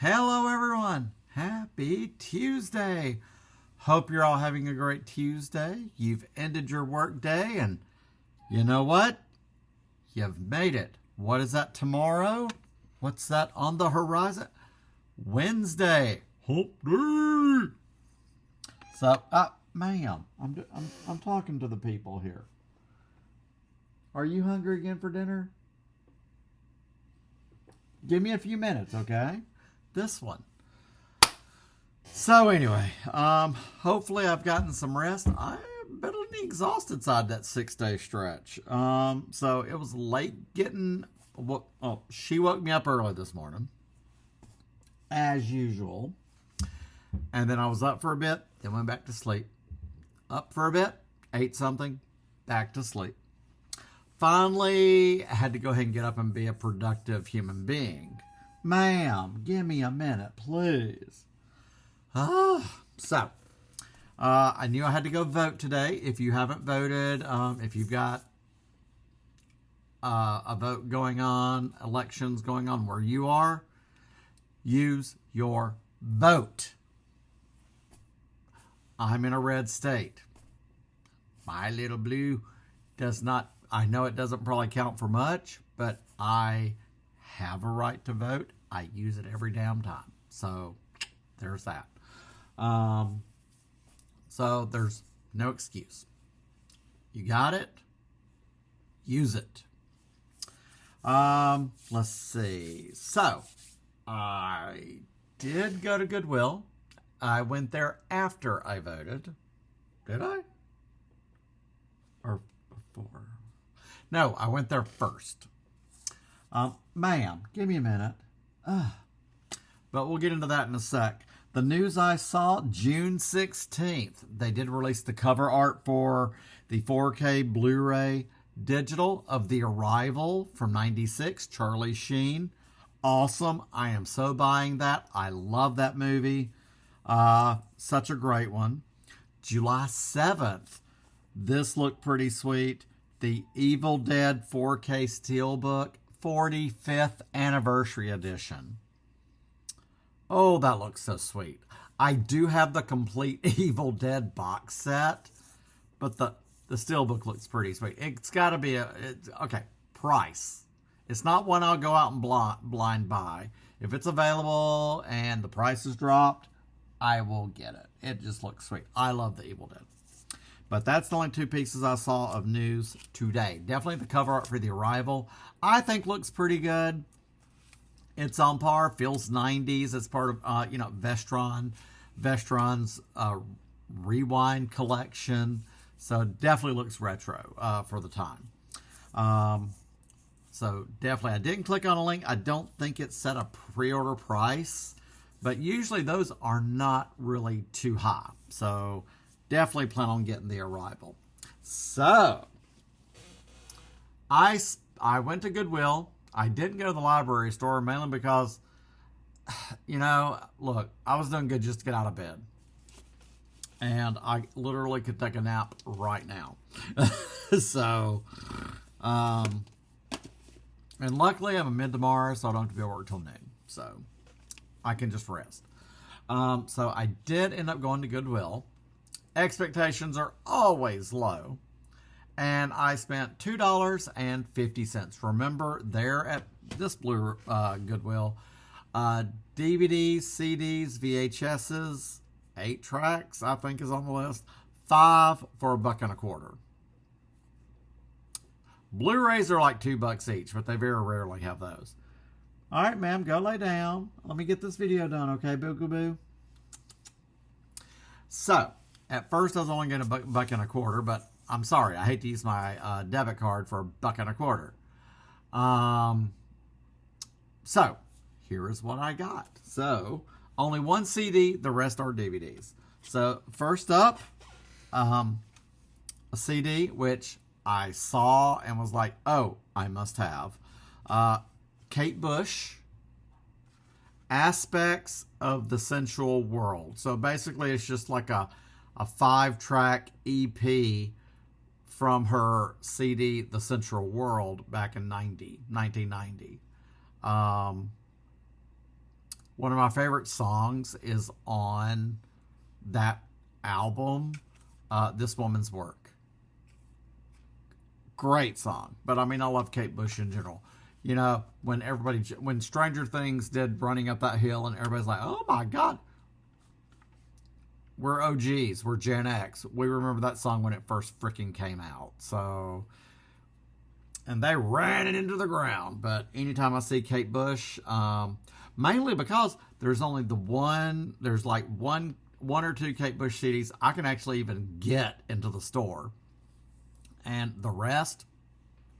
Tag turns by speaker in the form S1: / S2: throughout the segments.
S1: Hello, everyone. Happy Tuesday. Hope you're all having a great Tuesday. You've ended your work day, and you know what? You've made it. What is that tomorrow? What's that on the horizon? Wednesday. Hump day. So, ma'am, I'm talking to the people here. Are you hungry again for dinner? Give me a few minutes, okay? This one. So anyway, hopefully I've gotten some rest. I've been on the exhausted side that 6-day stretch. So it was late getting. She woke me up early this morning, as usual, and then I was up for a bit, then went back to sleep. Up for a bit, ate something, back to sleep. Finally, I had to go ahead and get up and be a productive human being. Ma'am, give me a minute, please. I knew I had to go vote today. If you haven't voted, if you've got a vote going on, elections going on where you are, use your vote. I'm in a red state. My little blue does not, I know it doesn't probably count for much, but I have a right to vote. I use it every damn time. So there's that. So there's no excuse. You got it? Use it. Let's see. So I did go to Goodwill. I went there after I voted. Did I? Or before? No, I went there first. Ma'am, give me a minute. But we'll get into that in a sec. The news I saw, June 16th, they did release the cover art for the 4K Blu-ray digital of The Arrival from '96, Charlie Sheen. Awesome. I am so buying that. I love that movie. Such a great one. July 7th, this looked pretty sweet. The Evil Dead 4K Steelbook 45th Anniversary Edition. Oh, that looks so sweet. I do have the complete Evil Dead box set, but the Steelbook looks pretty sweet. It's got to be okay, price. It's not one I'll go out and blind buy. If it's available and the price is dropped, I will get it. It just looks sweet. I love the Evil Dead. But that's the only two pieces I saw of news today. Definitely the cover art for The Arrival. I think looks pretty good. It's on par. Feels 90s. It's part of, Vestron's Rewind collection. So definitely looks retro for the time. So definitely. I didn't click on a link. I don't think it set a pre-order price. But usually those are not really too high. So definitely plan on getting The Arrival. So, I went to Goodwill. I didn't go to the library store mainly because, look, I was doing good just to get out of bed. And I literally could take a nap right now. So, and luckily I'm mid tomorrow, so I don't have to be at work till noon. So, I can just rest. So, I did end up going to Goodwill. Expectations are always low. And I spent $2.50. Remember, there at this Goodwill, DVDs, CDs, VHSs, 8 tracks, I think is on the list. 5 for $1.25. Blu-rays are like $2 each, but they very rarely have those. All right, ma'am, go lay down. Let me get this video done, okay, boo-goo-boo? So, at first I was only getting $1.25, but I'm sorry, I hate to use my debit card for $1.25. So, here is what I got. So, only one CD, the rest are DVDs. So, first up, a CD, which I saw and was like, oh, I must have. Kate Bush, Aspects of the Sensual World. So, basically, it's just like a 5-track EP from her CD, The Sensual World, back in 1990. one of my favorite songs is on that album, This Woman's Work. Great song. But I mean, I love Kate Bush in general. You know, when Stranger Things did Running Up That Hill and everybody's like, oh my God, we're OGs, we're Gen X. We remember that song when it first freaking came out. So, and they ran it into the ground. But anytime I see Kate Bush, mainly because there's only there's like one or two Kate Bush CDs I can actually even get into the store. And the rest,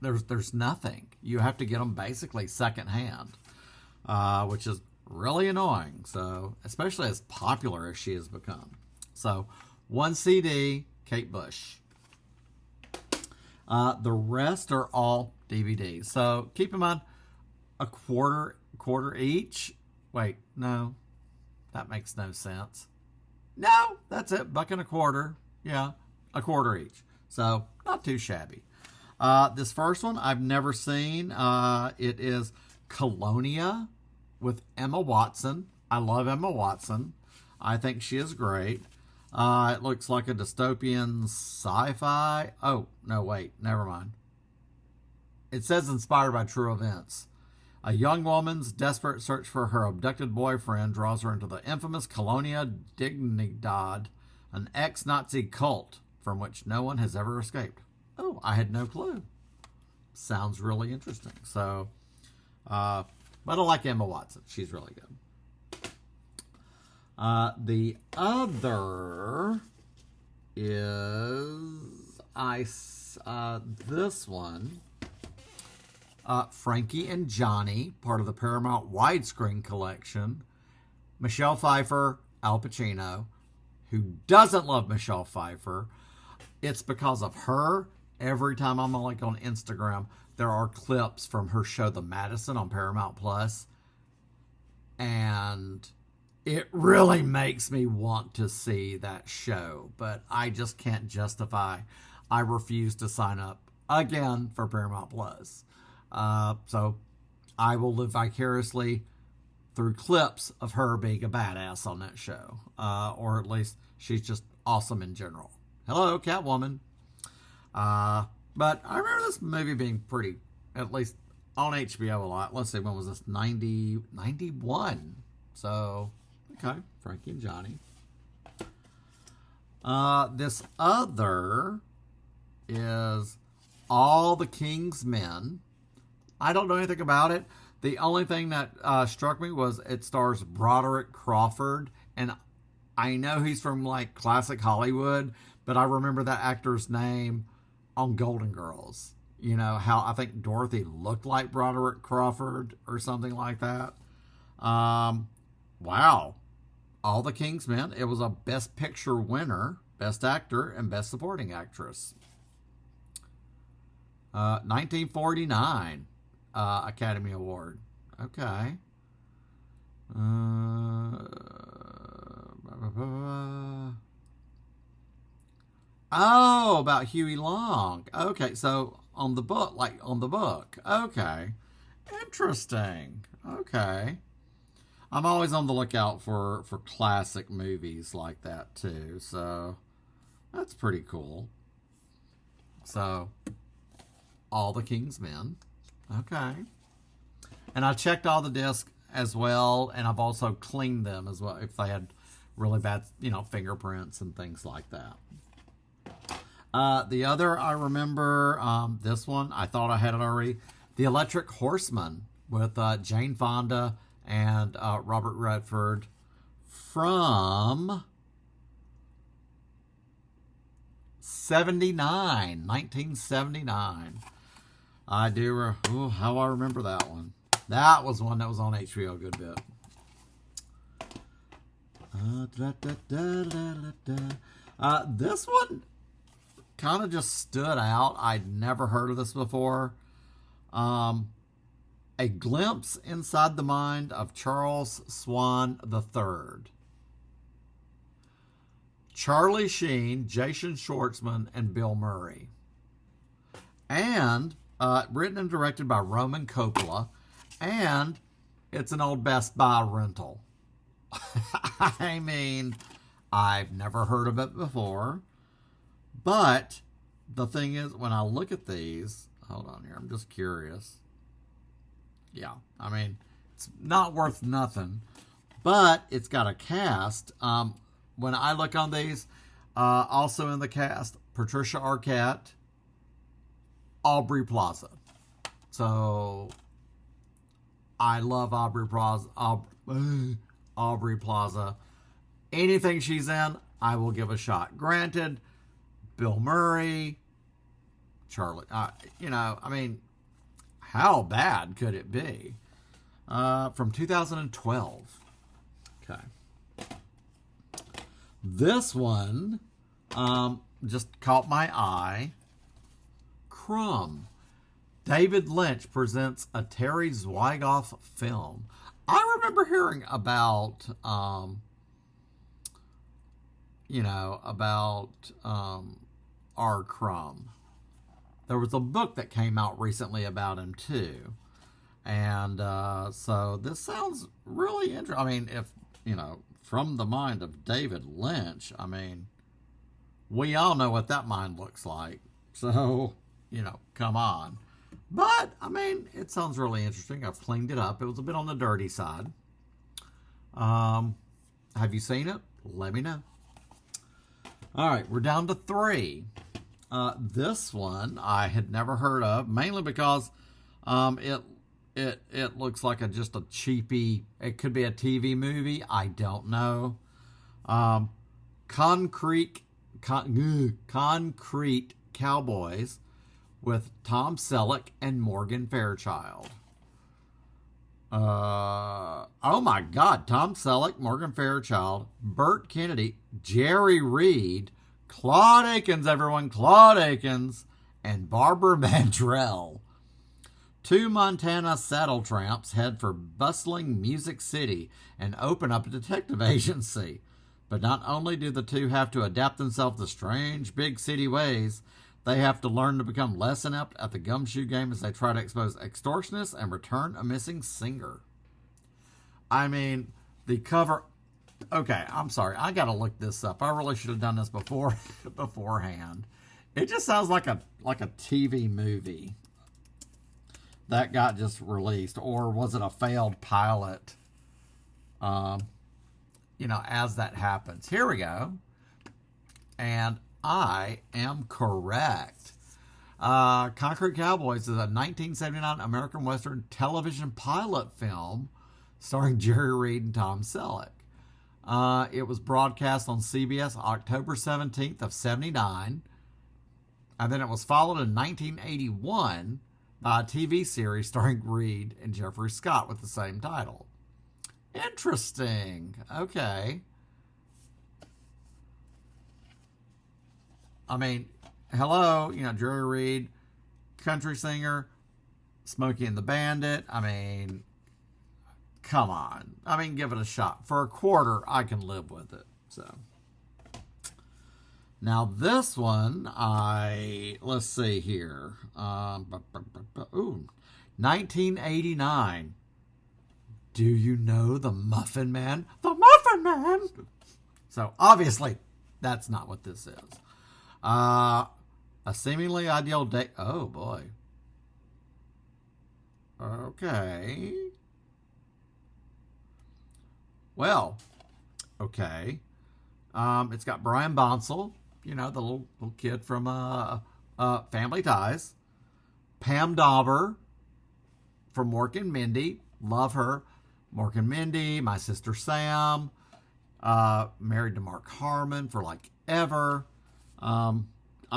S1: there's nothing. You have to get them basically secondhand, which is really annoying. So, especially as popular as she has become. So, one CD, Kate Bush. The rest are all DVDs. So, keep in mind, a quarter each. Wait, no, that makes no sense. No, that's it, $1.25. Yeah, a quarter each. So, not too shabby. This first one I've never seen. It is Colonia with Emma Watson. I love Emma Watson. I think she is great. It looks like a dystopian sci-fi. Oh, no, wait. Never mind. It says inspired by true events. A young woman's desperate search for her abducted boyfriend draws her into the infamous Colonia Dignidad, an ex-Nazi cult from which no one has ever escaped. Oh, I had no clue. Sounds really interesting. So, but I like Emma Watson. She's really good. The other is this one. Frankie and Johnny, part of the Paramount widescreen collection. Michelle Pfeiffer, Al Pacino. Who doesn't love Michelle Pfeiffer? It's because of her. Every time I'm like on Instagram, there are clips from her show, The Madison, on Paramount Plus. And it really makes me want to see that show. But I just can't justify. I refuse to sign up again for Paramount Plus. So I will live vicariously through clips of her being a badass on that show. Or at least she's just awesome in general. Hello, Catwoman. But I remember this movie being pretty, at least on HBO a lot. Let's see, when was this? 91. So, okay, Frankie and Johnny. This other is All the King's Men. I don't know anything about it. The only thing that struck me was it stars Broderick Crawford, and I know he's from like classic Hollywood, but I remember that actor's name on Golden Girls. You know, how I think Dorothy looked like Broderick Crawford or something like that. Wow. All the King's Men. It was a Best Picture winner, Best Actor, and Best Supporting Actress. 1949 Academy Award. Okay. Oh, about Huey Long. Okay, so on the book, Okay. Interesting. Okay. I'm always on the lookout for classic movies like that too, so that's pretty cool. So, All the King's Men. Okay. And I checked all the discs as well, and I've also cleaned them as well if they had really bad, fingerprints and things like that. The other I remember, this one, I thought I had it already. The Electric Horseman with Jane Fonda and Robert Redford from 1979. I do, how I remember that one. That was one that was on HBO a good bit. This one kind of just stood out. I'd never heard of this before. A Glimpse Inside the Mind of Charles Swan III. Charlie Sheen, Jason Schwartzman, and Bill Murray. And written and directed by Roman Coppola. And it's an old Best Buy rental. I mean, I've never heard of it before. But the thing is, when I look at these, hold on here, I'm just curious. Yeah, I mean, it's not worth nothing, but it's got a cast. When I look on these, also in the cast, Patricia Arquette, Aubrey Plaza. So I love Aubrey Plaza. Aubrey Plaza. Anything she's in, I will give a shot. Granted, Bill Murray, Charlie. I mean, how bad could it be? From 2012. Okay. This one just caught my eye. Crumb. David Lynch presents a Terry Zwigoff film. I remember hearing about, R. Crumb. There was a book that came out recently about him too. And so this sounds really interesting. I mean, if, from the mind of David Lynch, I mean, we all know what that mind looks like. So, come on. But, I mean, it sounds really interesting. I've cleaned it up. It was a bit on the dirty side. Have you seen it? Let me know. All right, we're down to 3. This one I had never heard of, mainly because it looks like just a cheapy. It could be a TV movie. I don't know. Concrete Cowboys with Tom Selleck and Morgan Fairchild. Oh my God, Tom Selleck, Morgan Fairchild, Burt Kennedy, Jerry Reed, Claude Akins, everyone, Claude Akins, and Barbara Mandrell. 2 Montana saddle tramps head for bustling Music City and open up a detective agency. But not only do the two have to adapt themselves to strange big city ways, they have to learn to become less inept at the gumshoe game as they try to expose extortionists and return a missing singer. I mean, the cover. Okay, I'm sorry. I got to look this up. I really should have done this beforehand. It just sounds like a TV movie that got just released, or was it a failed pilot? As that happens. Here we go. And I am correct. Concrete Cowboys is a 1979 American Western television pilot film starring Jerry Reed and Tom Selleck. It was broadcast on CBS October 17th of 79. And then it was followed in 1981 by a TV series starring Reed and Jeffrey Scott with the same title. Interesting. Okay. I mean, hello, Jerry Reed, country singer, Smokey and the Bandit. I mean, come on. I mean, give it a shot. For a quarter, I can live with it. So, now this one, let's see here. 1989. Do you know the Muffin Man? The Muffin Man! So, obviously, that's not what this is. A seemingly ideal day. Oh, boy. Okay. Well, okay. It's got Brian Bonsall, the little kid from Family Ties. Pam Dauber from Mork and Mindy. Love her. Mork and Mindy, My Sister Sam. Married to Mark Harmon for ever. I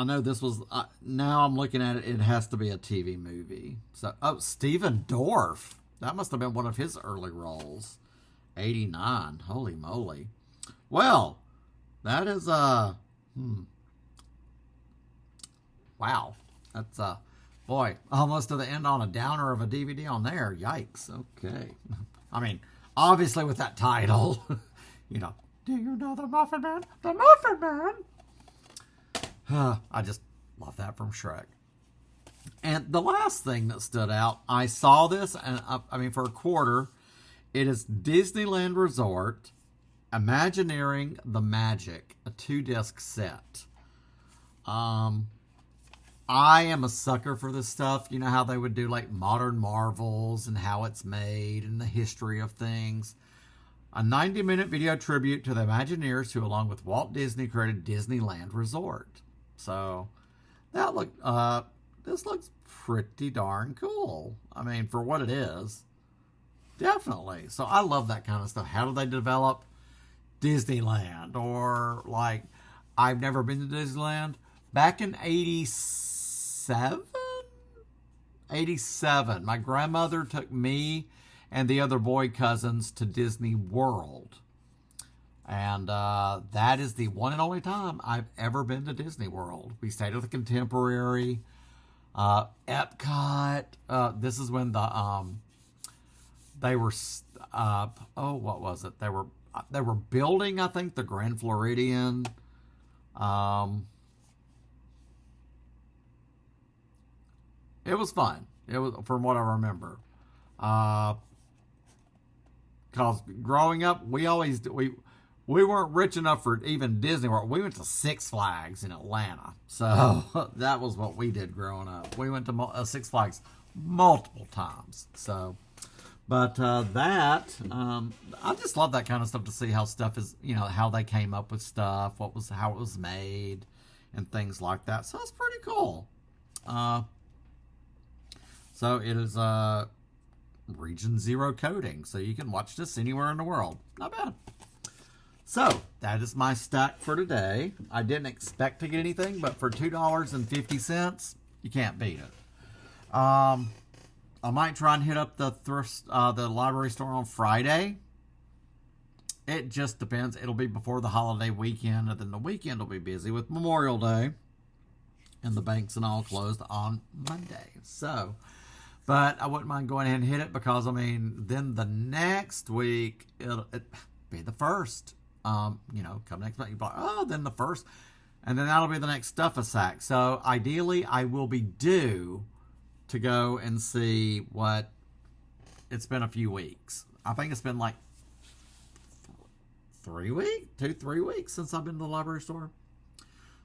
S1: know this was, now I'm looking at it, it has to be a TV movie. So, Stephen Dorff. That must have been one of his early roles. 89. Holy moly. Well, that is, wow. That's, boy, almost to the end on a downer of a DVD on there. Yikes. Okay. I mean, obviously with that title, do you know the Muffin Man? The Muffin Man! I just love that from Shrek. And the last thing that stood out, I saw this, and for a quarter, it is Disneyland Resort, Imagineering the Magic, a 2-disc set. I am a sucker for this stuff. You know how they would do like Modern Marvels and how it's made and the history of things. A 90-minute video tribute to the Imagineers who, along with Walt Disney, created Disneyland Resort. So this looks pretty darn cool. I mean, for what it is, definitely. So I love that kind of stuff. How do they develop Disneyland? Or like, I've never been to Disneyland. Back in 87, my grandmother took me and the other boy cousins to Disney World. And that is the one and only time I've ever been to Disney World. We stayed at the Contemporary, Epcot. This is when they were, what was it? They were building, I think, the Grand Floridian. It was fun. It was, from what I remember. Because growing up, we weren't rich enough for even Disney World. We went to Six Flags in Atlanta. So that was what we did growing up. We went to Six Flags multiple times. So, but I just love that kind of stuff, to see how stuff is, how they came up with stuff, how it was made, and things like that. So it's pretty cool. So it is Region 0 coding, so you can watch this anywhere in the world. Not bad. So that is my stack for today. I didn't expect to get anything, but for $2.50, you can't beat it. I might try and hit up the library store on Friday. It just depends. It'll be before the holiday weekend, and then the weekend will be busy with Memorial Day, and the banks and all closed on Monday. So, but I wouldn't mind going ahead and hit it, because, then the next week, it'll be the first. Come next month, you'll be like, then the first. And then that'll be the next Stuff-A-Sack. So, ideally, I will be due to go and see what... It's been a few weeks. I think it's been like 3 weeks since I've been to the library store.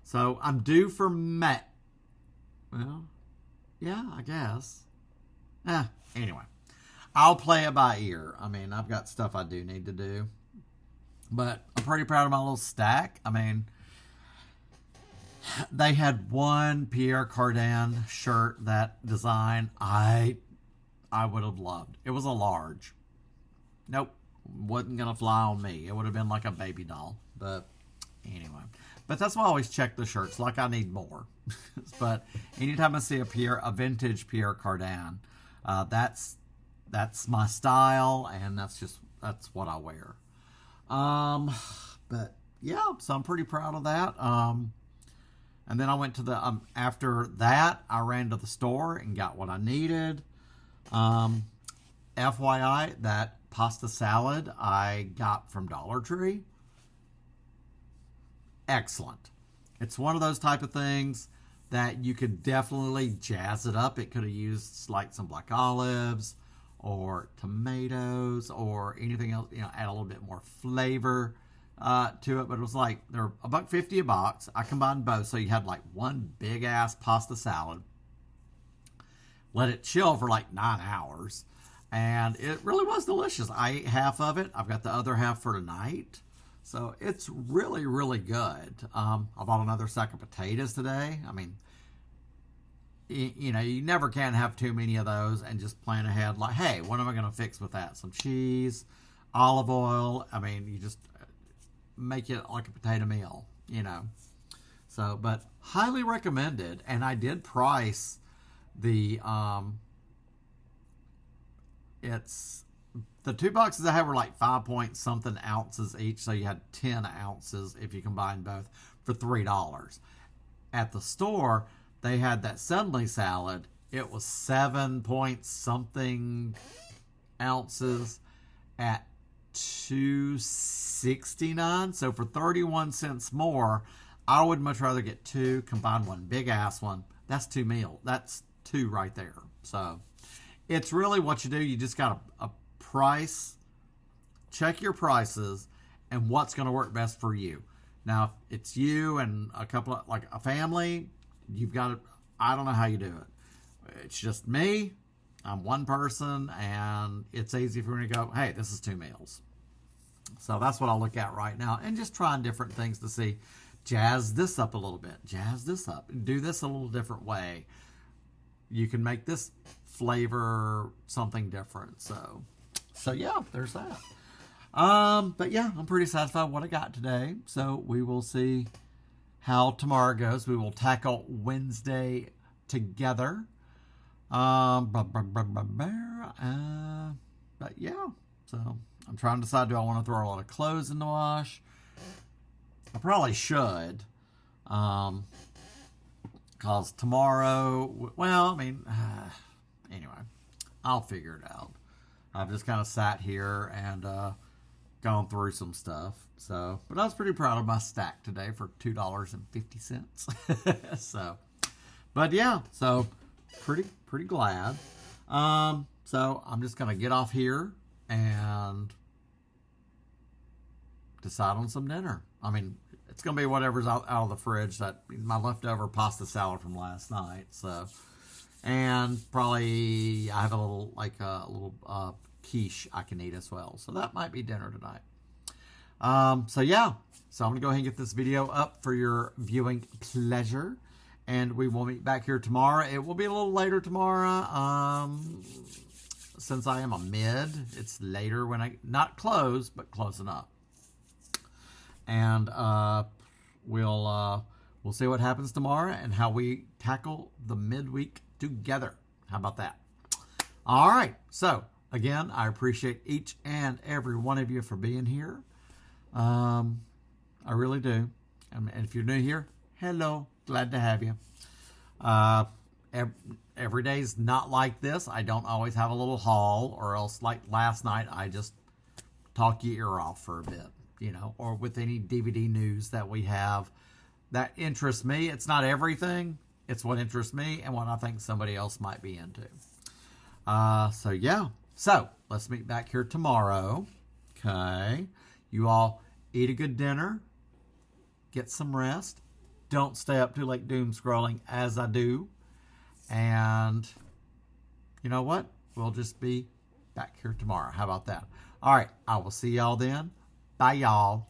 S1: So, I'm due for May. Well, yeah, I guess. Anyway, I'll play it by ear. I've got stuff I do need to do. But I'm pretty proud of my little stack. They had one Pierre Cardin shirt, that design I would have loved. It was a large. Nope, wasn't going to fly on me. It would have been like a baby doll. But anyway. But that's why I always check the shirts, like I need more. But anytime I see a vintage Pierre Cardin, that's my style, and that's what I wear. But yeah, so I'm pretty proud of that. And then I went to after that, I ran to the store and got what I needed. FYI, that pasta salad I got from Dollar Tree. Excellent. It's one of those type of things that you could definitely jazz it up. It could have used like some black olives or tomatoes or anything else, add a little bit more flavor to it. But it was like, they're $1.50 a box. I combined both, so you had like one big ass pasta salad. Let it chill for like 9 hours, and it really was delicious. I ate half of it. I've got the other half for tonight. So it's really, really good. I bought another sack of potatoes today. You never can have too many of those and just plan ahead like, hey, what am I going to fix with that? Some cheese, olive oil. You just make it like a potato meal, So, but highly recommended. And I did price the 2 boxes I had were like 5 point something ounces each, so you had 10 ounces if you combine both for $3. At the store, they had that Suddenly salad. It was 7 point something ounces at $2.69. So for 31 cents more, I would much rather get 2, combine one big ass one. That's 2 meals. That's 2 right there. So it's really what you do. You just got a price, check your prices, and what's going to work best for you. Now, if it's you and a couple of, like a family, you've got to, I don't know how you do it. It's just me. I'm one person, and it's easy for me to go, hey, this is 2 meals. So that's what I'll look at right now, and just trying different things to see. Jazz this up a little bit. Jazz this up. Do this a little different way. You can make this flavor something different. So yeah, there's that. But yeah, I'm pretty satisfied with what I got today. So we will see how tomorrow goes. We will tackle Wednesday together. But yeah, so I'm trying to decide, do I want to throw a lot of clothes in the wash? I probably should. Because tomorrow, well, I mean, anyway, I'll figure it out. I've just kind of sat here and gone through some stuff. So, but I was pretty proud of my stack today for $2.50. So, but yeah, so pretty glad. So I'm just gonna get off here and decide on some dinner. I mean, it's gonna be whatever's out of the fridge, that my leftover pasta salad from last night. So, and probably I have a little quiche I can eat as well. So that might be dinner tonight. So yeah, so I'm gonna go ahead and get this video up for your viewing pleasure, and we will meet back here tomorrow. It will be a little later tomorrow. Since I am a mid, it's later when not close, but close enough. And we'll see what happens tomorrow and how we tackle the midweek together. How about that? All right. So again, I appreciate each and every one of you for being here. I really do. And if you're new here, hello, glad to have you. Every day's not like this. I don't always have a little haul, or else like last night, I just talk your ear off for a bit, you know, or with any DVD news that we have that interests me. It's not everything. It's what interests me and what I think somebody else might be into. So yeah. So let's meet back here tomorrow. Okay. You all eat a good dinner. Get some rest. Don't stay up too late doom scrolling as I do. And you know what? We'll just be back here tomorrow. How about that? All right. I will see y'all then. Bye, y'all.